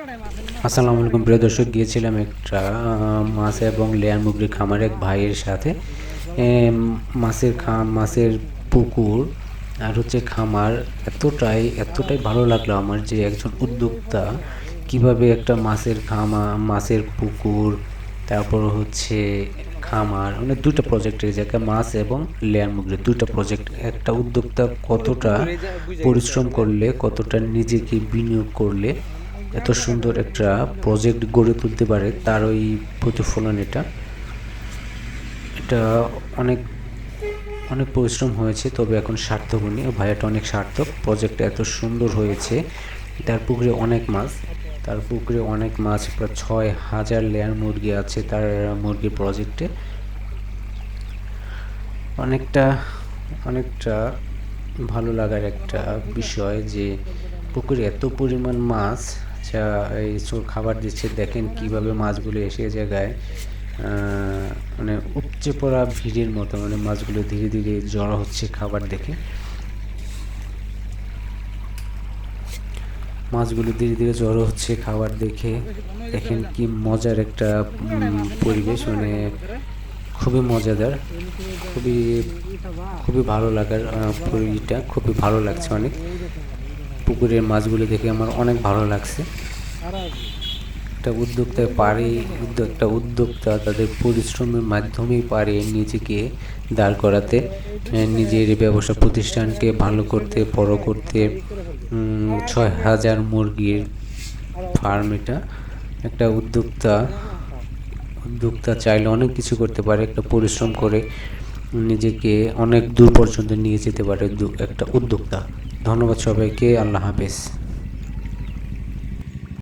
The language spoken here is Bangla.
আসসালামু আলাইকুম প্রিয় দর্শক, গিয়েছিলাম একটা মাছ এবং লেয়ার মুরগির খামার এক ভাইয়ের সাথে। মাছের পুকুর আর হচ্ছে খামার এতটাই ভালো লাগলো আমার, যে একজন উদ্যোক্তা কিভাবে একটা মাছের পুকুর, তারপর হচ্ছে খামার, মানে দুইটা প্রজেক্টের জায়গায় মাছ এবং লেয়ার মুরগির দুইটা প্রজেক্ট, একটা উদ্যোক্তা কতটা পরিশ্রম করলে, কতটা নিজেকে বিনিয়োগ করলে এত সুন্দর একটা প্রজেক্ট গড়ে তুলতে পারে, তার ওই প্রতিফলন। এটা অনেক অনেক পরিশ্রম হয়েছে, তবে এখন সার্থক উনি ভাইয়াটা অনেক সার্থক। প্রজেক্টটা এত সুন্দর হয়েছে। তার পুকুরে অনেক মাছ, প্রায় 6,000 লেয়ার মুরগি আছে তার মুরগির প্রজেক্টে। অনেকটা অনেকটা ভালো লাগার একটা বিষয় যে পুকুরে এত পরিমাণ মাছ, যা এই খাবার দিচ্ছে। দেখেন কিভাবে মাছগুলো এসে জায়গায় মানে উপচে পড়া ভিড়ের মতো, মানে মাছগুলো ধীরে ধীরে জড়ো হচ্ছে খাবার দেখে। দেখেন কি মজার একটা পরিবেশ, মানে খুবই মজাদার, খুবই খুবই ভালো লাগার পরিটা, খুবই ভালো লাগছে অনেক। পুকুরের মাছগুলো দেখে আমার অনেক ভালো লাগছে। একটা উদ্যোক্তা তাদের পরিশ্রমের মাধ্যমেই পারে নিজেকে দাঁড় করাতে, নিজের ব্যবসা প্রতিষ্ঠানকে ভালো করতে, বড় করতে। 6,000 মুরগির ফার্ম, এটা একটা উদ্যোক্তা চাইলে অনেক কিছু করতে পারে। একটা পরিশ্রম করে নিজেকে অনেক দূর পর্যন্ত নিয়ে যেতে পারে একটা উদ্যোক্তা। ধন্যবাদ সবাইকে। আল্লাহ হাফেজ।